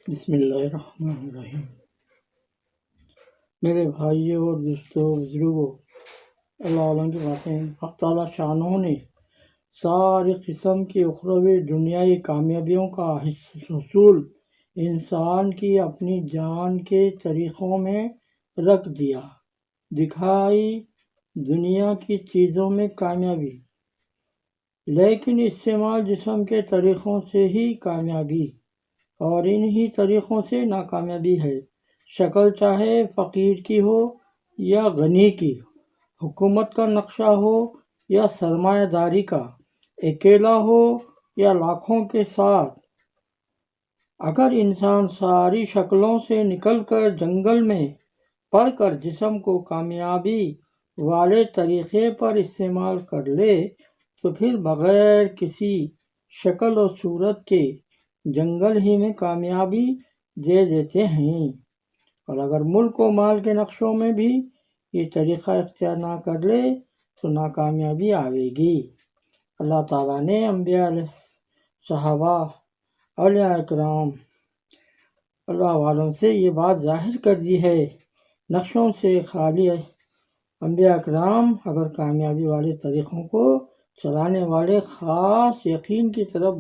بسم اللہ الرحمن الرحیم۔ میرے بھائیوں اور دوستوں، بزرگوں، اللہ عالم کی باتیں، حق تعالیٰ شانہ نے ساری قسم کی اخروی دنیائی کامیابیوں کا حصول انسان کی اپنی جان کے طریقوں میں رکھ دیا۔ دکھائی دنیا کی چیزوں میں کامیابی، لیکن استعمال جسم کے طریقوں سے ہی کامیابی اور انہی طریقوں سے ناکامیابی ہے۔ شکل چاہے فقیر کی ہو یا غنی کی، حکومت کا نقشہ ہو یا سرمایہ داری کا، اکیلا ہو یا لاکھوں کے ساتھ، اگر انسان ساری شکلوں سے نکل کر جنگل میں پڑ کر جسم کو کامیابی والے طریقے پر استعمال کر لے تو پھر بغیر کسی شکل و صورت کے جنگل ہی میں کامیابی دے دیتے ہیں۔ اور اگر ملک و مال کے نقشوں میں بھی یہ طریقہ اختیار نہ کر لے تو ناکامیابی آئے گی۔ اللہ تعالیٰ نے انبیاء علیہ صحابہ، اولیاء اکرام، اللہ والوں سے یہ بات ظاہر کر دی ہے۔ نقشوں سے خالی انبیاء اکرام اگر کامیابی والے طریقوں کو چلانے والے خاص یقین کی طرف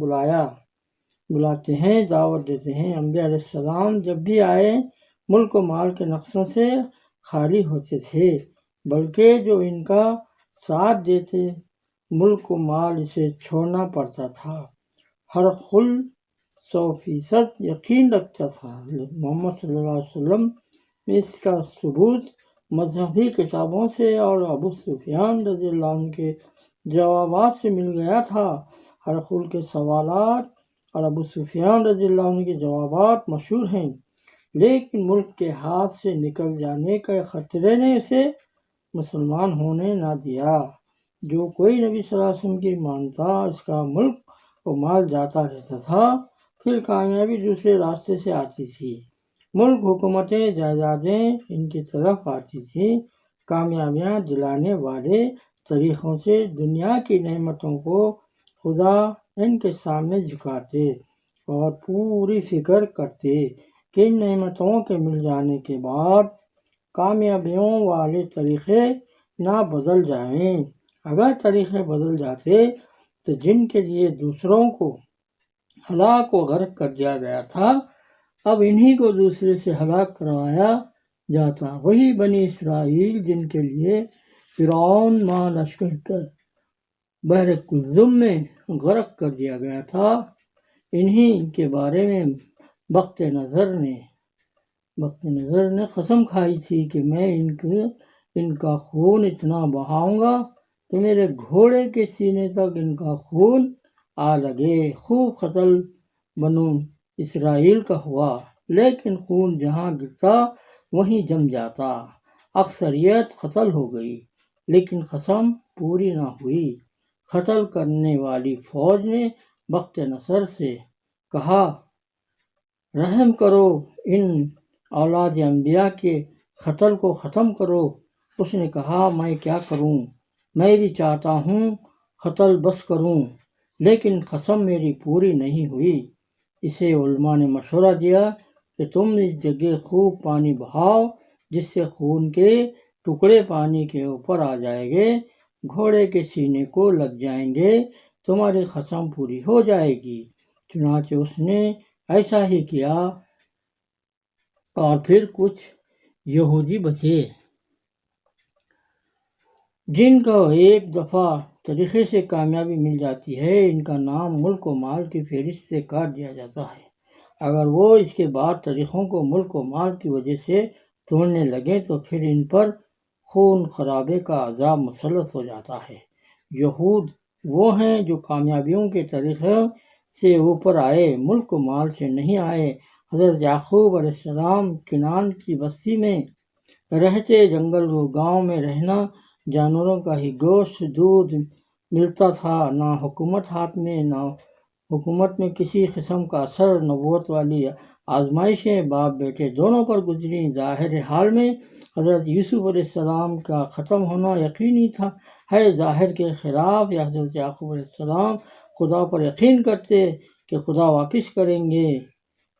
بلاتے ہیں، دعوت دیتے ہیں۔ انبیاء علیہ السلام جب بھی آئے ملک و مال کے نقشوں سے خالی ہوتے تھے، بلکہ جو ان کا ساتھ دیتے ملک و مال اسے چھوڑنا پڑتا تھا۔ ہر خل 100% یقین رکھتا تھا۔ محمد صلی اللہ علیہ وسلم میں اس کا ثبوت مذہبی کتابوں سے اور ابو سفیان رضی اللہ عنہ کے جوابات سے مل گیا تھا۔ ہر خل کے سوالات اور ابو سفیان رضی اللہ عنہ کے جوابات مشہور ہیں، لیکن ملک کے ہاتھ سے نکل جانے کے خطرے نے اسے مسلمان ہونے نہ دیا۔ جو کوئی نبی صلی اللہ علیہ وسلم کی مانتا، اس کا ملک و مال جاتا رہتا تھا، پھر کامیابی دوسرے راستے سے آتی تھی۔ ملک، حکومتیں، جائیدادیں ان کی طرف آتی تھیں۔ کامیابیاں دلانے والے طریقوں سے دنیا کی نعمتوں کو خدا ان کے سامنے جھکاتے اور پوری فکر کرتے کہ ان نعمتوں کے مل جانے کے بعد کامیابیوں والے طریقے نہ بدل جائیں۔ اگر طریقے بدل جاتے تو جن کے لیے دوسروں کو ہلاک و غرق کر دیا گیا تھا، اب انہی کو دوسرے سے ہلاک کروایا جاتا۔ وہی بنی اسرائیل جن کے لیے فرعون ماں لشکر کر بحر کلزم میں غرق کر دیا گیا تھا، انہی کے بارے میں بخت نظر نے قسم کھائی تھی کہ میں ان کا خون اتنا بہاؤں گا کہ میرے گھوڑے کے سینے تک ان کا خون آ لگے۔ خوب قتل بنو اسرائیل کا ہوا، لیکن خون جہاں گرتا وہیں جم جاتا۔ اکثریت قتل ہو گئی، لیکن قسم پوری نہ ہوئی۔ قتل کرنے والی فوج نے بخت نصر سے کہا، رحم کرو، ان اولاد انبیاء کے قتل کو ختم کرو۔ اس نے کہا، میں کیا کروں؟ میں بھی چاہتا ہوں قتل بس کروں، لیکن قسم میری پوری نہیں ہوئی۔ اسے علماء نے مشورہ دیا کہ تم اس جگہ خوب پانی بہاؤ، جس سے خون کے ٹکڑے پانی کے اوپر آ جائیں گے، گھوڑے کے سینے کو لگ جائیں گے، تمہاری قسم پوری ہو جائے گی۔ چنانچہ اس نے ایسا ہی کیا، اور پھر کچھ یہودی بچے جن کو ایک دفعہ طریقے سے کامیابی مل جاتی ہے، ان کا نام ملک و مال کی فہرست سے کاٹ دیا جاتا ہے۔ اگر وہ اس کے بعد طریقوں کو ملک و مال کی وجہ سے توڑنے لگیں تو پھر ان پر خون خرابے کا عذاب مسلط ہو جاتا ہے۔ یہود وہ ہیں جو کامیابیوں کے طریقے سے اوپر آئے، ملک و مال سے نہیں آئے۔ حضرت یعقوب علیہ السلام کنعان کی بستی میں رہتے، جنگل و گاؤں میں رہنا، جانوروں کا ہی گوشت، دودھ ملتا تھا، نہ حکومت ہاتھ میں، نہ حکومت میں کسی قسم کا اثر۔ نبوت والی آزمائشیں باپ بیٹے دونوں پر گزری۔ ظاہر حال میں حضرت یوسف علیہ السلام کا ختم ہونا یقینی ہے، ظاہر کے خلاف یا حضرت یعقوب علیہ السلام خدا پر یقین کرتے کہ خدا واپس کریں گے